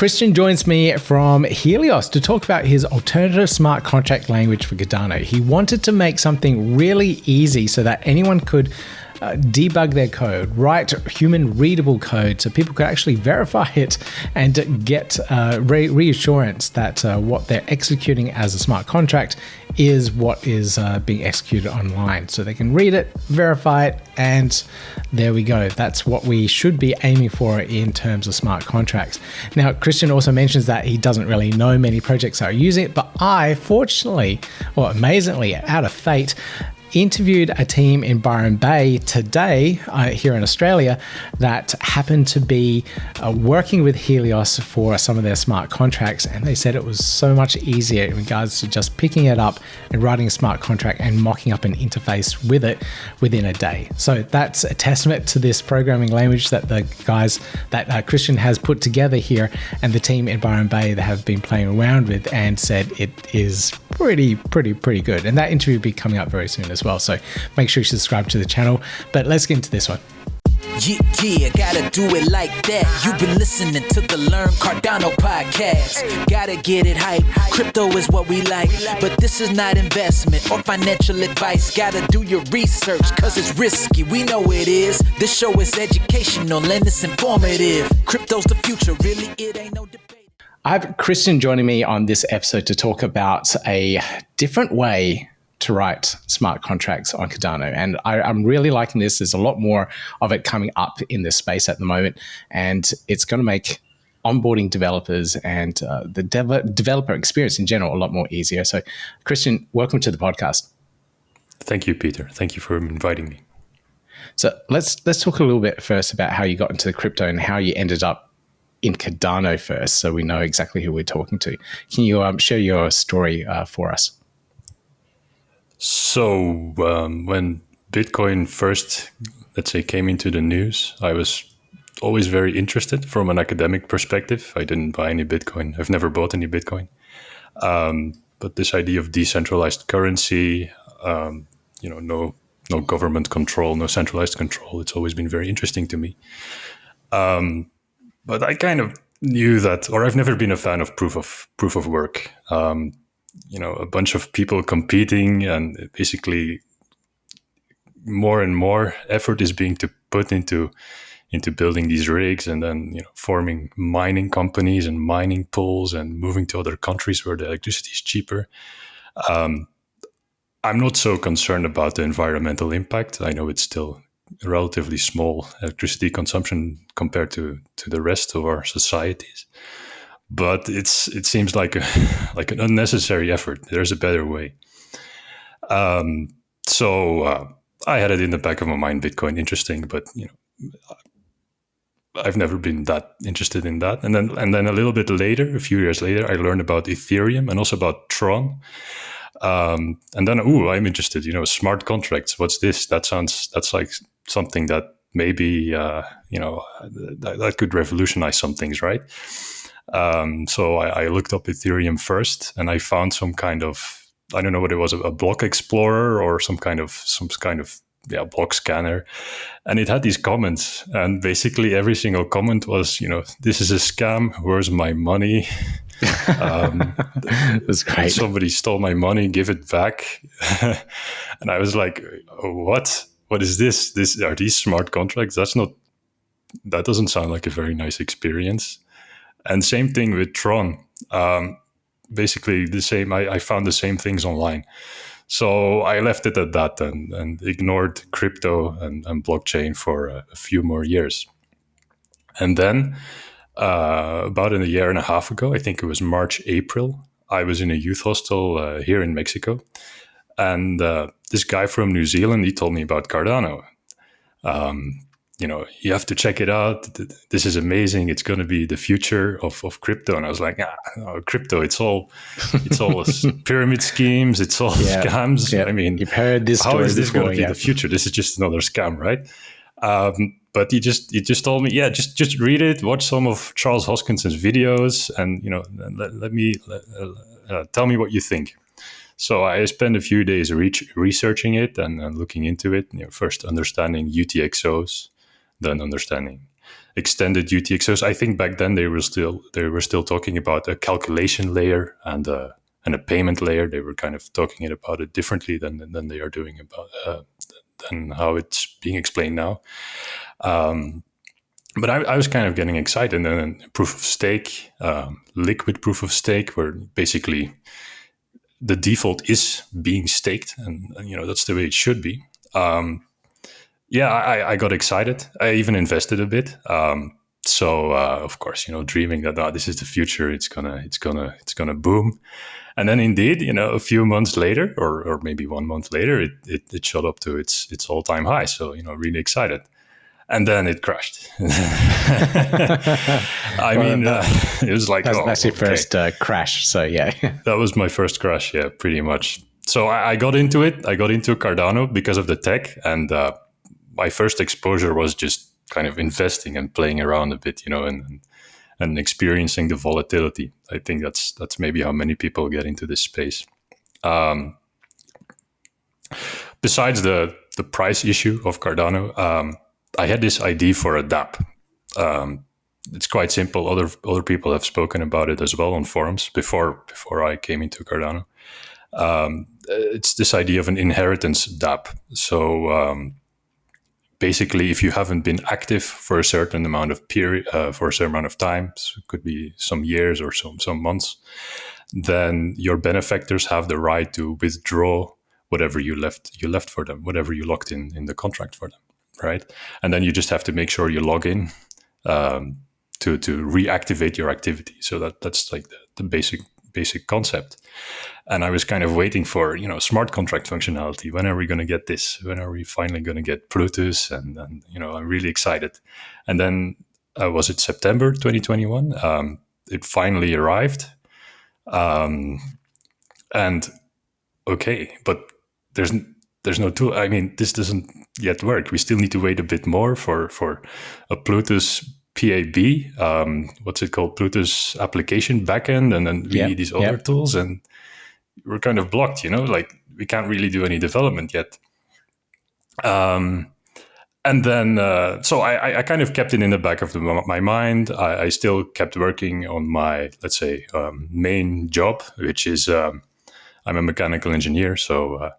Christian joins me from Helios to talk about his alternative smart contract language for Cardano. He wanted to make something really easy so that anyone could debug their code, write human readable code so people could actually verify it and get reassurance that what they're executing as a smart contract is what is being executed online. So they can read it, verify it, and there we go. That's what we should be aiming for in terms of smart contracts. Now, Christian also mentions that he doesn't really know many projects that are using it, but I, fortunately, or amazingly, out of fate, interviewed a team in Byron Bay today here in Australia that happened to be working with Helios for some of their smart contracts, and they said it was so much easier in regards to just picking it up and writing a smart contract and mocking up an interface with it within a day. So that's a testament to this programming language that the guys that Christian has put together here, and the team in Byron Bay that have been playing around with, and said it is pretty good. And that interview will be coming up very soon as well. So make sure you subscribe to the channel. But let's get into this one. Yeah, gotta do it like that. You've been listening to the Learn Cardano podcast. Gotta get it hype. Crypto is what we like, but this is not investment or financial advice. Gotta do your research, cause it's risky. We know it is. This show is educational and it's informative. Crypto's the future, really, it ain't no debate. I have Christian joining me on this episode to talk about a different way to write smart contracts on Cardano. And I'm really liking this. There's a lot more of it coming up in this space at the moment, and it's going to make onboarding developers and the developer experience in general a lot more easier. So, Christian, welcome to the podcast. Thank you, Peter. Thank you for inviting me. So let's talk a little bit first about how you got into the crypto and how you ended up in Cardano first, so we know exactly who we're talking to. Can you share your story for us? So when Bitcoin first, let's say, came into the news, I was always very interested from an academic perspective. I didn't buy any Bitcoin. I've never bought any Bitcoin. But this idea of decentralized currency, no government control, no centralized control, it's always been very interesting to me. But I kind of knew that, or I've never been a fan of proof of work. A bunch of people competing, and basically more and more effort is being put into building these rigs, and then forming mining companies and mining pools and moving to other countries where the electricity is cheaper. I'm not so concerned about the environmental impact. I know it's still relatively small electricity consumption compared to the rest of our societies. But it seems like an unnecessary effort. There's a better way. So I had it in the back of my mind, Bitcoin, interesting, but I've never been that interested in that. And then a little bit later, a few years later, I learned about Ethereum and also about Tron. And then, I'm interested. Smart contracts. What's this? That's like something that maybe that could revolutionize some things, right? So I looked up Ethereum first, and I found some kind of, I don't know what it was, a block explorer or some kind of block scanner, and it had these comments, and basically every single comment was, this is a scam. Where's my money? That's great. Somebody stole my money. Give it back. And I was like, what? What is this? Are these smart contracts? That doesn't sound like a very nice experience. And same thing with Tron. Basically the same. I found the same things online. So I left it at that and ignored crypto and blockchain for a few more years. And then about a year and a half ago, I think it was March, April, I was in a youth hostel here in Mexico. And this guy from New Zealand, he told me about Cardano. You have to check it out. This is amazing. It's going to be the future of crypto. And I was like, no, crypto, it's all pyramid schemes. It's all scams. Yeah. I mean, you've heard this story. How is this before, going to be the future? This is just another scam, right? But he just told me, just read it, watch some of Charles Hoskinson's videos, and let me tell me what you think. So I spent a few days researching it and looking into it. First understanding UTXOs, then understanding extended UTXOs. I think back then they were still talking about a calculation layer and a payment layer. They were kind of talking about it differently than they are doing about than how it's being explained now. But I was kind of getting excited. And then proof of stake, liquid proof of stake, where basically the default is being staked, and that's the way it should be. I got excited. I even invested a bit. So of course, dreaming that this is the future. It's gonna boom. And then indeed, a few months later, or maybe 1 month later, it shot up to its all-time high. So really excited. And then it crashed. It was like that's your first crash. So yeah, that was my first crash. Yeah, pretty much. So I got into it. I got into Cardano because of the tech, and my first exposure was just kind of investing and playing around a bit, and experiencing the volatility. I think that's maybe how many people get into this space. Besides the price issue of Cardano, I had this idea for a dApp. It's quite simple. Other people have spoken about it as well on forums before I came into Cardano. It's this idea of an inheritance dApp. So basically, if you haven't been active for a certain amount of period, for a certain amount of time, so it could be some years or some months, then your benefactors have the right to withdraw whatever you left for them, whatever you locked in the contract for them. Right, and then you just have to make sure you log in to reactivate your activity. So that's like the basic concept. And I was kind of waiting for smart contract functionality. When are we going to get this? When are we finally going to get Plutus? And I'm really excited. And then was it September 2021? It finally arrived. And okay, but there's no tool. I mean, this doesn't yet work. We still need to wait a bit more for a Plutus PAB. What's it called? Plutus application backend, and then we need these other tools, and we're kind of blocked. Like we can't really do any development yet. And then so I kind of kept it in the back of my mind. I still kept working on my, let's say, main job, which is I'm a mechanical engineer, so.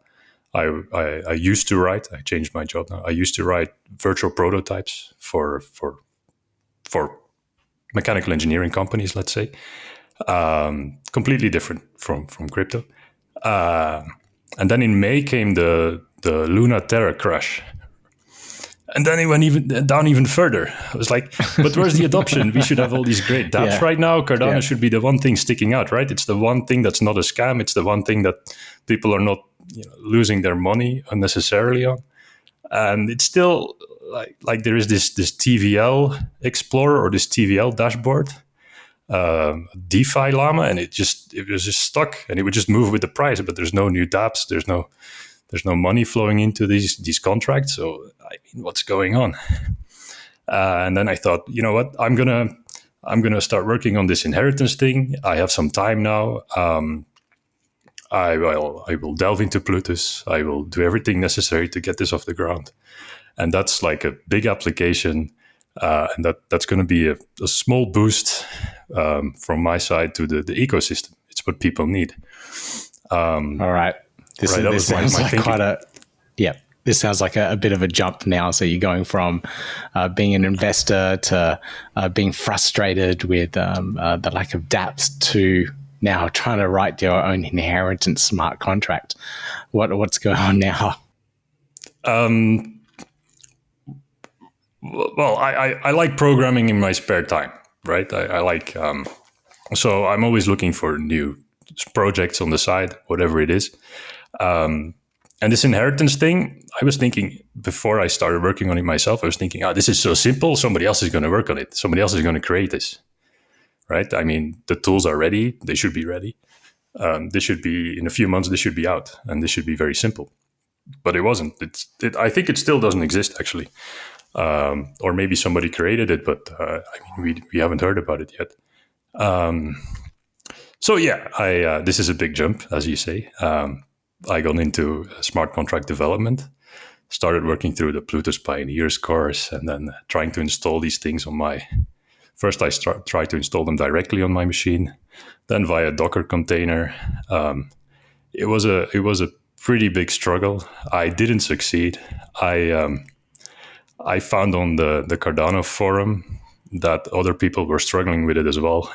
I used to write. I changed my job now. I used to write virtual prototypes for mechanical engineering companies, let's say, completely different from crypto. And then in May came the Luna Terra crash, and then it went down even further. I was like, but where's the adoption? We should have all these great dApps right now. Cardano should be the one thing sticking out, right? It's the one thing that's not a scam. It's the one thing that people are not losing their money unnecessarily on. And it's still like there is this TVL Explorer or this TVL dashboard, DeFi Llama, and it was just stuck, and it would just move with the price, but there's no new dApps, there's no money flowing into these contracts. So I mean, what's going on? And then I thought, you know what, I'm gonna start working on this inheritance thing. I have some time now. I will delve into Plutus. I will do everything necessary to get this off the ground. And that's like a big application. And that's going to be a small boost from my side to the ecosystem. It's what people need. All right. This sounds like quite a... Yeah. This sounds like a bit of a jump now. So you're going from being an investor to being frustrated with the lack of dApps to... now trying to write your own inheritance smart contract. What's going on now? Well, I like programming in my spare time, right? I like, so I'm always looking for new projects on the side, whatever it is. And this inheritance thing, I was thinking before I started working on it myself, I was thinking, this is so simple. Somebody else is going to work on it. Somebody else is going to create this. Right? I mean, the tools are ready. They should be ready. This should be, in a few months, this should be out. And this should be very simple. But it wasn't. I think it still doesn't exist, actually. Or maybe somebody created it, but we haven't heard about it yet. So yeah, this is a big jump, as you say. I got into smart contract development. started working through the Plutus Pioneers course, and then trying to install these things on my. First, I tried to install them directly on my machine, then via Docker container. It was a pretty big struggle. I didn't succeed. I found on the Cardano forum that other people were struggling with it as well.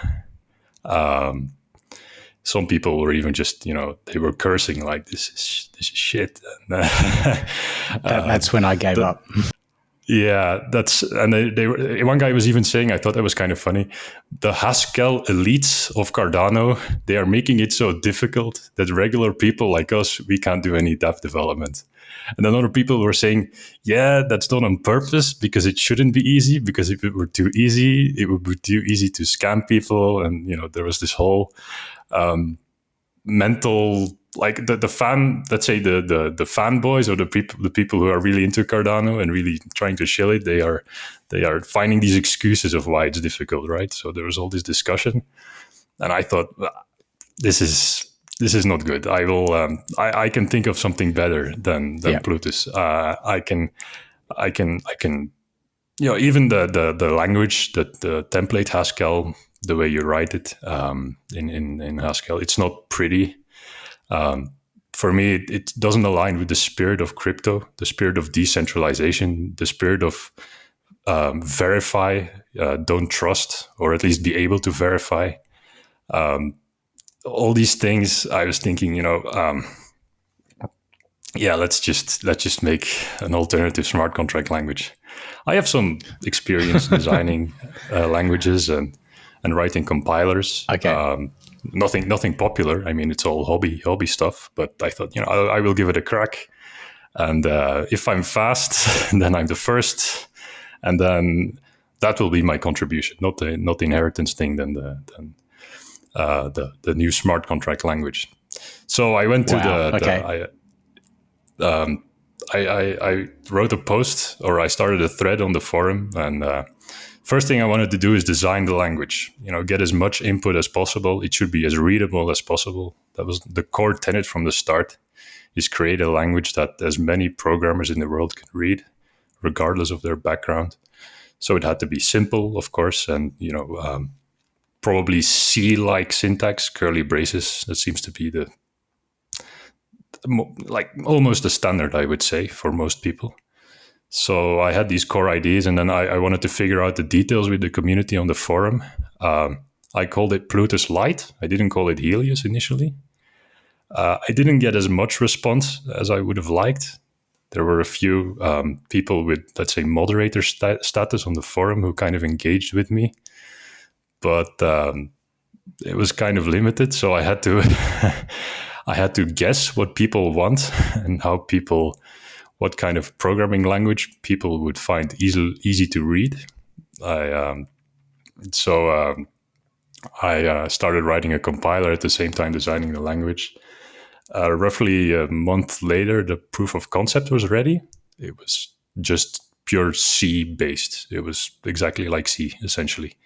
Some people were even just, they were cursing like, this is shit. That's when I gave up. Yeah, and they were, one guy was even saying, I thought that was kind of funny, the Haskell elites of Cardano, they are making it so difficult that regular people like us, we can't do any dev development. And then other people were saying, yeah, that's done on purpose because it shouldn't be easy, because if it were too easy, it would be too easy to scam people. And, there was this whole mental, like the fan, let's say the fanboys, or the people who are really into Cardano and really trying to shill it, they are finding these excuses of why it's difficult, right? So there was all this discussion, and I thought, this is not good. I will I can think of something better than Plutus. I can even the language, that the template Haskell, the way you write it in Haskell, it's not pretty. For me, it doesn't align with the spirit of crypto, the spirit of decentralization, the spirit of verify, don't trust, or at least be able to verify. All these things, I was thinking, let's just make an alternative smart contract language. I have some experience designing languages and writing compilers. Okay. Nothing popular. I mean, it's all hobby stuff. But I thought, I will give it a crack. And if I'm fast, then I'm the first, and then that will be my contribution, not the inheritance thing. Then the new smart contract language. So I went to I wrote a post, or I started a thread on the forum, and first thing I wanted to do is design the language, get as much input as possible. It should be as readable as possible. That was the core tenet from the start, is create a language that as many programmers in the world can read, regardless of their background. So it had to be simple, of course, and, probably C-like syntax, curly braces. That seems to be almost the standard, I would say, for most people. So I had these core ideas, and then I wanted to figure out the details with the community on the forum. I called it Plutus Lite. I didn't call it Helios initially. I didn't get as much response as I would have liked. There were a few people with, let's say, moderator status on the forum who kind of engaged with me, but it was kind of limited. So I had to I had to guess what people want and what kind of programming language people would find easy to read. I started writing a compiler at the same time designing the language. Roughly a month later, the proof of concept was ready. It was just pure C based. It was exactly like C, essentially.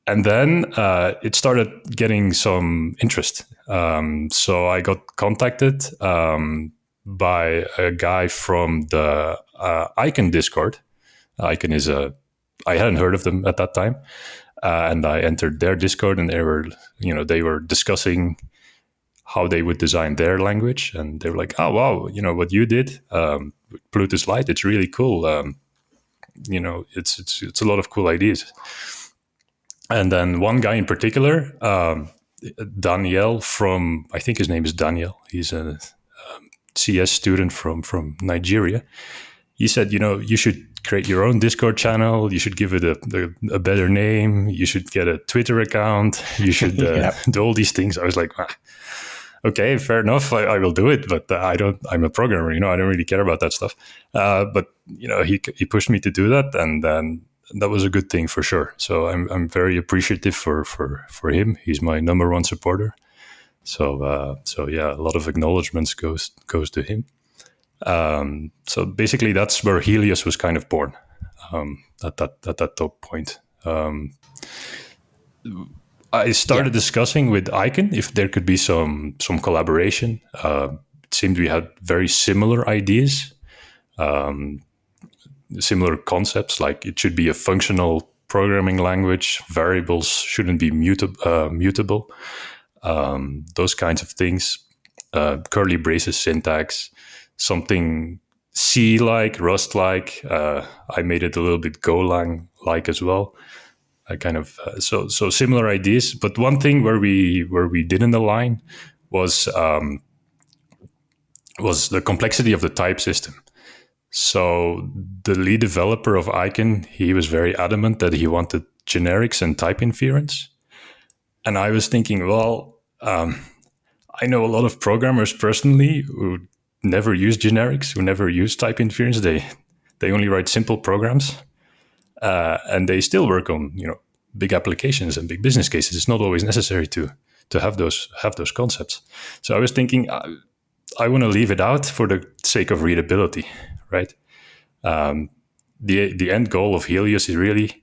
And then it started getting some interest. So I got contacted by a guy from the Icon Discord. Icon is I hadn't heard of them at that time. And I entered their Discord, and they were discussing how they would design their language. And they were like, oh, wow, what you did, Plutus Lite, it's really cool. It's a lot of cool ideas. And then one guy in particular, Daniel I think his name is Daniel. He's a CS student from Nigeria. He said, you should create your own Discord channel. You should give it a better name. You should get a Twitter account. You should do all these things. I was like, okay, fair enough. I will do it, but I'm a programmer, I don't really care about that stuff. But he pushed me to do that, and then that was a good thing for sure. So I'm very appreciative for him. He's my number one supporter. So yeah, a lot of acknowledgements goes to him. So basically, that's where Helios was kind of born, at that top point. I started discussing with Icon if there could be some collaboration. it seemed we had very similar ideas, similar concepts, like it should be a functional programming language, variables shouldn't be mutable, those kinds of things, curly braces syntax, something C-like, Rust-like. I made it a little bit Golang-like as well. I kind of so similar ideas, but one thing where we didn't align was the complexity of the type system. So the lead developer of Icon, he was very adamant that he wanted generics and type inference, and I was thinking, well, I know a lot of programmers personally who never use generics, who never use type inference. They only write simple programs. And they still work on big applications and big business cases. It's not always necessary to have those concepts. So I was thinking, I want to leave it out for the sake of readability, right? The end goal of Helios is really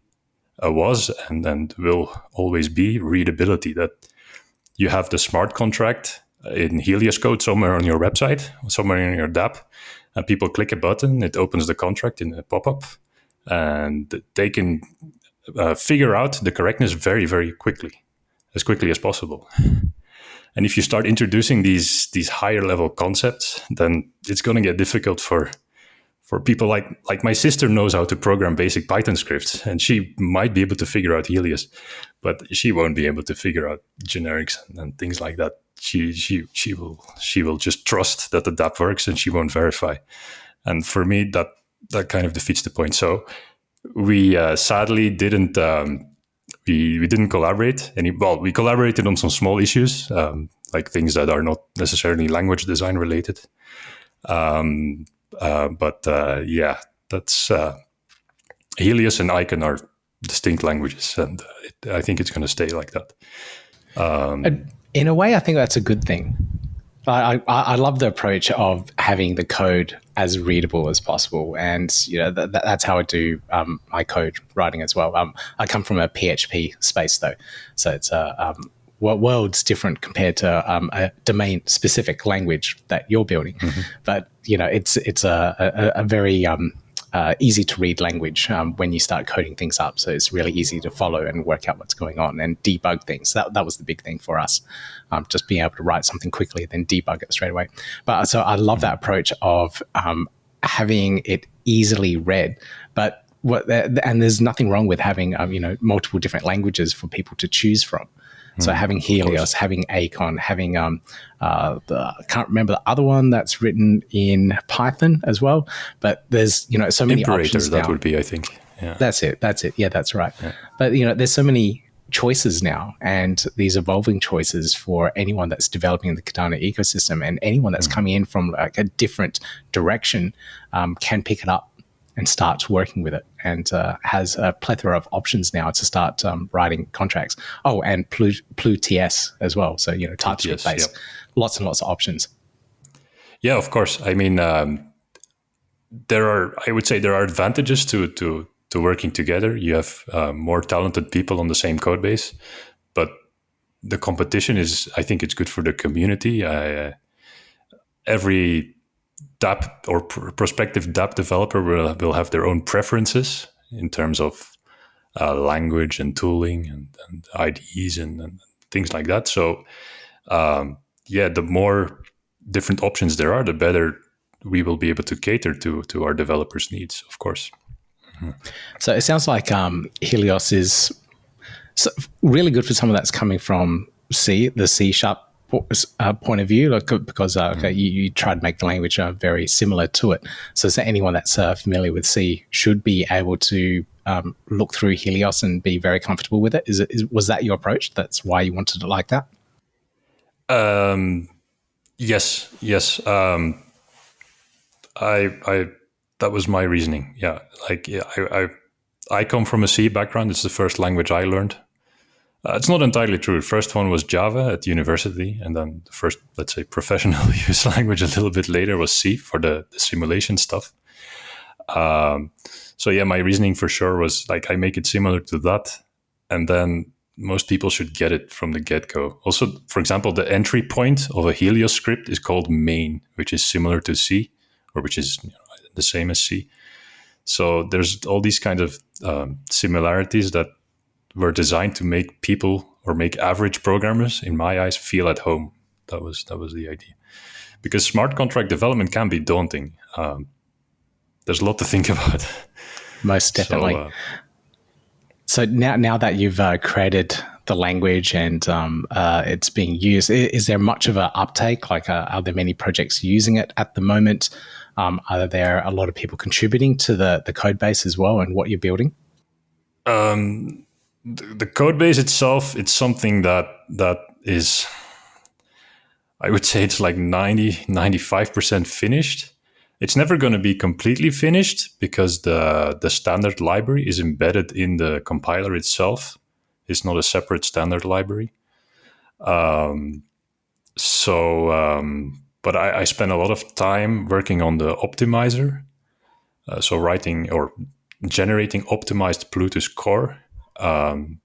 was and will always be readability. That you have the smart contract in Helios code somewhere on your website, somewhere in your dApp, and people click a button, it opens the contract in a pop-up. And they can figure out the correctness very, very quickly as possible. And if you start introducing these higher level concepts, then it's going to get difficult for people like my sister knows how to program basic Python scripts, and she might be able to figure out Helios, but she won't be able to figure out generics and things like that. She will just trust that the dApp works, and she won't verify. And for me, that kind of defeats the point. So we sadly didn't we didn't collaborate we collaborated on some small issues, like things that are not necessarily language design related. That's Helios and Icon are distinct languages, and I think it's going to stay like that. In a way, I think that's a good thing. I love the approach of having the code as readable as possible, and that's how I do my code writing as well. I come from a PHP space though, so it's worlds different compared to a domain-specific language that you're building. Mm-hmm. But it's a very easy to read language when you start coding things up. So it's really easy to follow and work out what's going on and debug things. That was the big thing for us, just being able to write something quickly, then debug it straight away. But so I love that approach of having it easily read. But and there's nothing wrong with having multiple different languages for people to choose from. So having Helios, having Acon, having I can't remember the other one that's written in Python as well. But there's so many options now. That would be, I think. Yeah. That's it. Yeah, that's right. Yeah. But there's so many choices now, and these evolving choices for anyone that's developing the Cardano ecosystem, and anyone that's coming in from like a different direction can pick it up and start working with it, and has a plethora of options now to start writing contracts. Oh, and PluTS as well. So, TypeScript based, lots and lots of options. Yeah, of course. I mean, I would say there are advantages to working together. You have more talented people on the same code base, but the competition I think it's good for the community. Every dApp or prospective dApp developer will have their own preferences in terms of language and tooling and IDEs and things like that. So, the more different options there are, the better we will be able to cater to our developers' needs, of course. Mm-hmm. So it sounds like Helios is really good for someone that's coming from the C# point of view, because you try to make the language very similar to it. So anyone that's familiar with C should be able to look through Helios and be very comfortable with it. Was that your approach? That's why you wanted it like that? Yes. That was my reasoning. Yeah, I come from a C background. It's the first language I learned. It's not entirely true. The first one was Java at university, and then the first, let's say, professional use language a little bit later was C for the simulation stuff. My reasoning for sure was I make it similar to that, and then most people should get it from the get-go. Also, for example, the entry point of a Helios script is called main, which is similar to C, or which is the same as C. So there's all these kind of similarities that were designed to make people, or make average programmers, in my eyes, feel at home. That was the idea. Because smart contract development can be daunting. There's a lot to think about. Most definitely. So now that you've created the language and it's being used, is there much of an uptake? Like, are there many projects using it at the moment? Are there a lot of people contributing to the code base as well and what you're building? The code base itself, it's something that is, I would say it's like 95% finished. It's never going to be completely finished because the standard library is embedded in the compiler itself. It's not a separate standard library. But I spent a lot of time working on the optimizer. So writing or generating optimized Bluetooth core.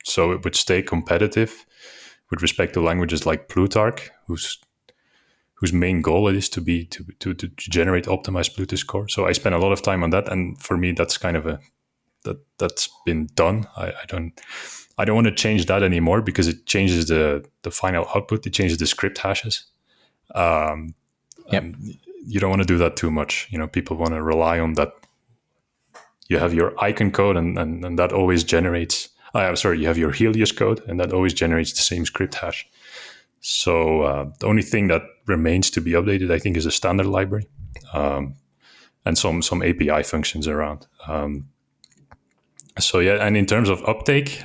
So it would stay competitive with respect to languages like Plutarch, whose main goal it is to generate optimized Bluetooth core. So I spent a lot of time on that, and for me, that's kind of that's been done. I don't want to change that anymore because it changes the final output. It changes the script hashes. You don't want to do that too much. People want to rely on that. You have your icon code, and that always generates. You have your Helios code, and that always generates the same script hash. So the only thing that remains to be updated, I think, is a standard library and some API functions around. And in terms of uptake,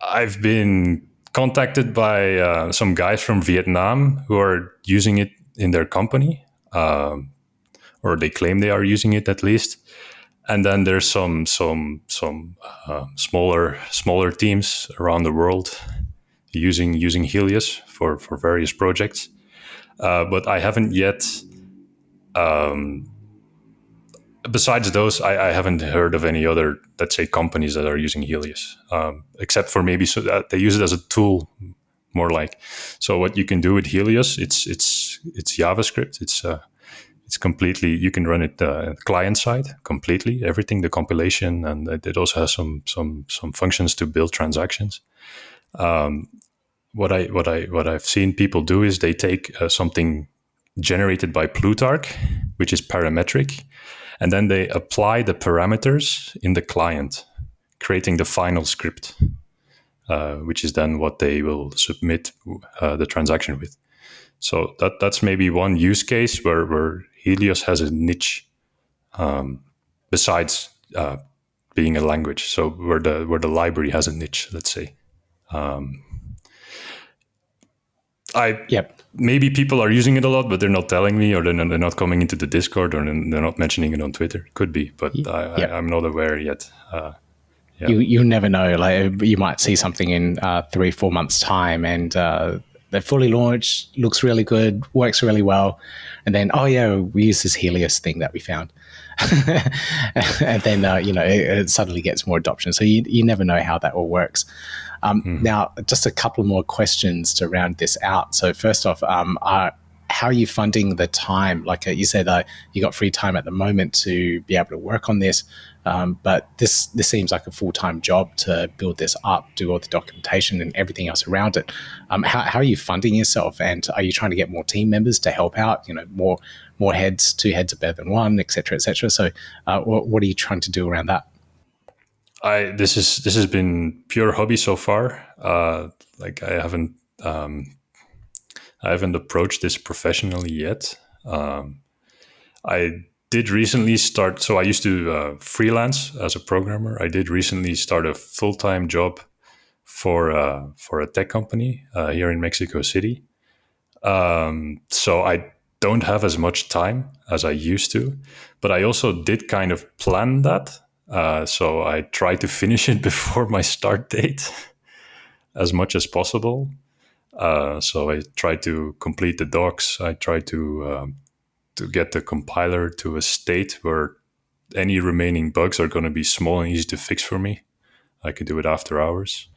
I've been contacted by some guys from Vietnam who are using it in their company, or they claim they are using it at least. And then there's some smaller teams around the world using Helios for various projects. But I haven't yet, besides those, I haven't heard of any other, let's say, companies that are using Helios, except for maybe so that they use it as a tool, more like. So what you can do with Helios, it's JavaScript. It's completely, you can run it client side completely, everything, the compilation, and it also has some functions to build transactions. What I've seen people do is they take something generated by Plutarch, which is parametric, and then they apply the parameters in the client, creating the final script, which is then what they will submit the transaction with. So that's maybe one use case where Helios has a niche, besides being a language. So where the library has a niche, let's say. Maybe people are using it a lot, but they're not telling me, or they're not coming into the Discord, or they're not mentioning it on Twitter. Could be, but I'm not aware yet. You never know. Like, you might see something in 3-4 months' time, and they're fully launched, looks really good, works really well, and then we use this Helios thing that we found, and then it suddenly gets more adoption. So you never know how that all works. Now, just a couple more questions to round this out. So first off, how are you funding the time? Like you said, you got free time at the moment to be able to work on this, but this seems like a full-time job to build this up, do all the documentation and everything else around it. How are you funding yourself, and are you trying to get more team members to help out? More heads, 2 heads are better than one, et cetera, et cetera. So what are you trying to do around that? This has been pure hobby so far. Like I haven't approached this professionally yet. I did recently start. So I used to freelance as a programmer. I did recently start a full-time job for a tech company here in Mexico City. So I don't have as much time as I used to, but I also did kind of plan that. So I try to finish it before my start date as much as possible. So I try to complete the docs. I try to get the compiler to a state where any remaining bugs are going to be small and easy to fix for me. I can do it after hours.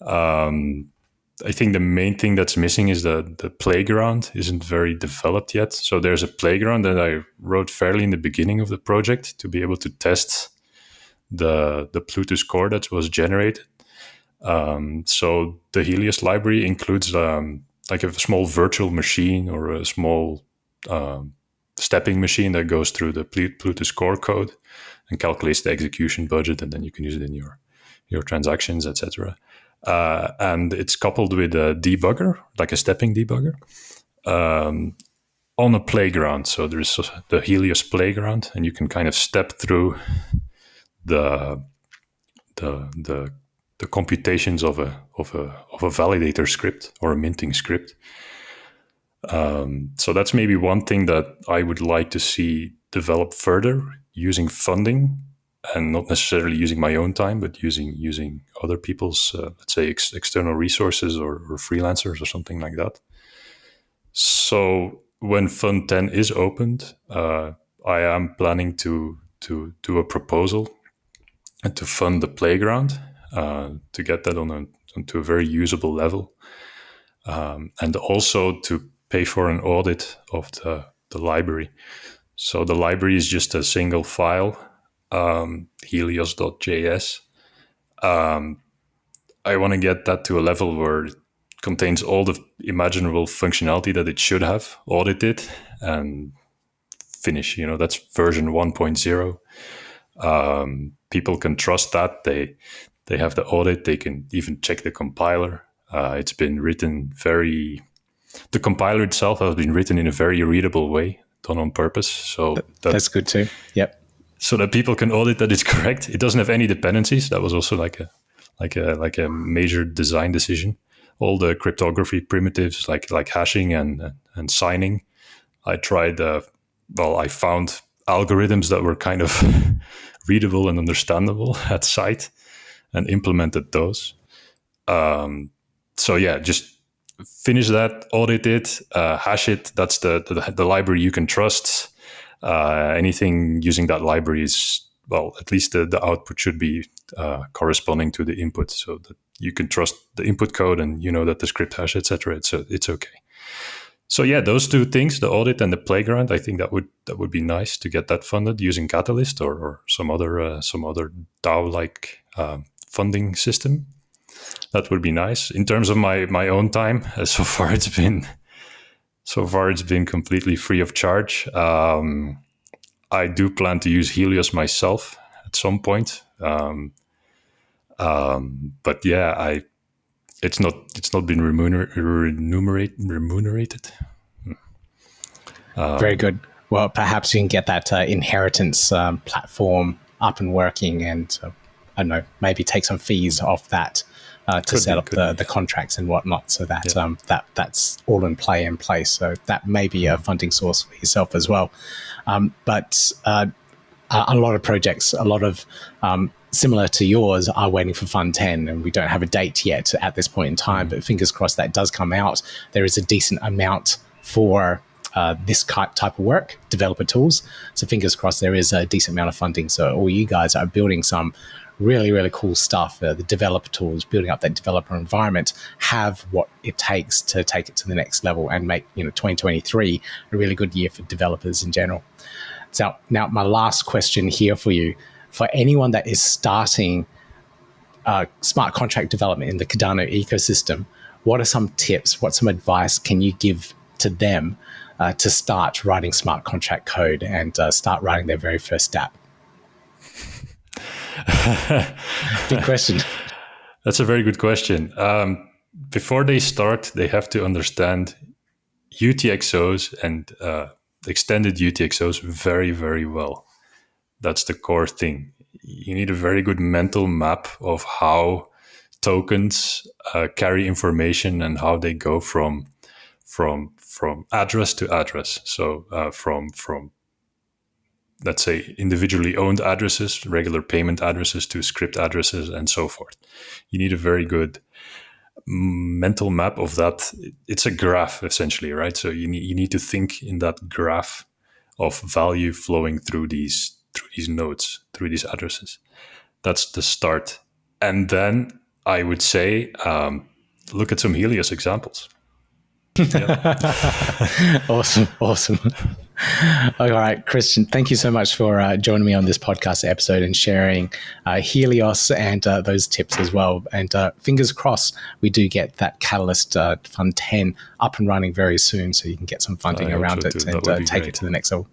I think the main thing that's missing is the playground isn't very developed yet. So there's a playground that I wrote fairly in the beginning of the project to be able to test the Pluto score that was generated. So the Helios library includes like a small virtual machine or a small stepping machine that goes through the Pluto score code and calculates the execution budget, and then you can use it in your transactions, etc. And it's coupled with a debugger, like a stepping debugger, on a playground. So there's the Helios playground, and you can kind of step through the computations of a validator script or a minting script. So that's maybe one thing that I would like to see develop further using funding, and not necessarily using my own time, but using other people's, let's say, external resources or freelancers or something like that. So when Fund 10 is opened, I am planning to do a proposal and to fund the playground, to get that onto a very usable level, and also to pay for an audit of the library. So the library is just a single file, helios.js. I want to get that to a level where it contains all the imaginable functionality that it should have, audit it, and finish. That's version 1.0. People can trust that. They have the audit. They can even check the compiler. It's been written the compiler itself has been written in a very readable way, done on purpose. So that's good too. Yep. So that people can audit that it's correct. It doesn't have any dependencies. That was also like a major design decision. All the cryptography primitives like hashing and signing, I tried. I found algorithms that were kind of readable and understandable at site, and implemented those. So yeah, just finish that, audit it, hash it. That's the library you can trust. Anything using that library is, at least the output should be corresponding to the input, so that you can trust the input code and that the script hash, etc. It's okay. So yeah, those two things, the audit and the playground, I think that would be nice to get that funded using Catalyst or some other DAO-like funding system. That would be nice. In terms of my own time, so far it's been completely free of charge. I do plan to use Helios myself at some point, but yeah, it's not been remunerated. Very good. Well, perhaps you can get that inheritance platform up and working, and I don't know, maybe take some fees off that to set up the contracts and whatnot, so that that's all in place. So that may be a funding source for yourself as well. But a lot of projects, a lot of similar to yours, are waiting for Fund 10, and we don't have a date yet at this point in time, but fingers crossed that does come out. There is a decent amount for this type of work, developer tools. So fingers crossed there is a decent amount of funding. So all you guys are building some really, really cool stuff. The developer tools, building up that developer environment, have what it takes to take it to the next level and make 2023 a really good year for developers in general. So now my last question here for you, for anyone that is starting smart contract development in the Cardano ecosystem, what are some tips, what some advice can you give to them to start writing smart contract code and start writing their very first app? Big question. That's a very good question. Before they start, they have to understand UTXOs and extended UTXOs very, very well. That's the core thing. You need a very good mental map of how tokens carry information and how they go from address to address. So from let's say individually owned addresses, regular payment addresses, to script addresses, and so forth. You need a very good mental map of that. It's a graph essentially, right? So you need to think in that graph of value flowing through these nodes, through these addresses. That's the start. And then I would say look at some Helios examples. Awesome. All right, Christian, thank you so much for joining me on this podcast episode and sharing Helios and those tips as well. And fingers crossed, we do get that Catalyst Fund 10 up and running very soon so you can get some funding around it and take it to the next level.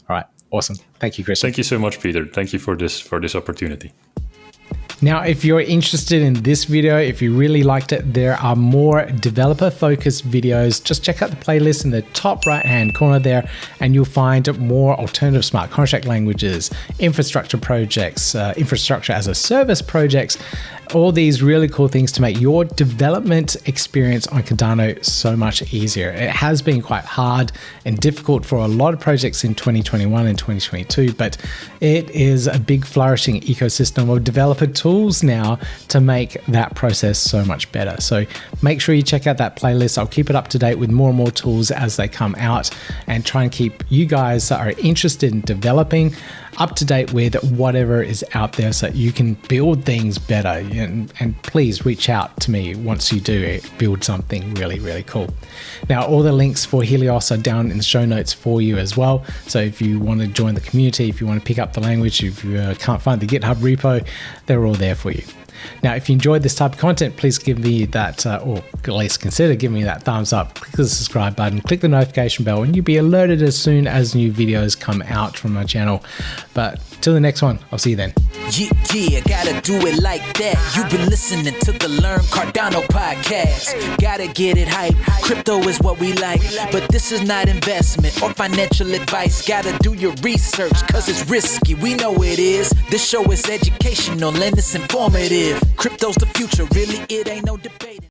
All right, awesome. Thank you, Christian. Thank you so much, Peter. Thank you for this opportunity. Now, if you're interested in this video, if you really liked it, there are more developer-focused videos. Just check out the playlist in the top right-hand corner there, and you'll find more alternative smart contract languages, infrastructure projects, infrastructure as a service projects, all these really cool things to make your development experience on Cardano so much easier. It has been quite hard and difficult for a lot of projects in 2021 and 2022, but it is a big flourishing ecosystem of developer tools now to make that process so much better. So make sure you check out that playlist. I'll keep it up to date with more and more tools as they come out and try and keep you guys that are interested in developing up to date with whatever is out there so you can build things better. And please reach out to me once you do build something really, really cool. Now, all the links for Helios are down in the show notes for you as well. So if you want to join the community, if you want to pick up the language, if you can't find the GitHub repo, they're all there for you. Now, if you enjoyed this type of content, please give me that, or at least consider giving me that thumbs up. Click the subscribe button, click the notification bell, and you'll be alerted as soon as new videos come out from my channel. But till the next one, I'll see you then. Yeah, gotta do it like that. You've been listening to the Learn Cardano podcast. Gotta get it hype. Crypto is what we like, but this is not investment or financial advice. Gotta do your research, cause it's risky. We know it is. This show is educational and it's informative. Crypto's the future, really, it ain't no debate.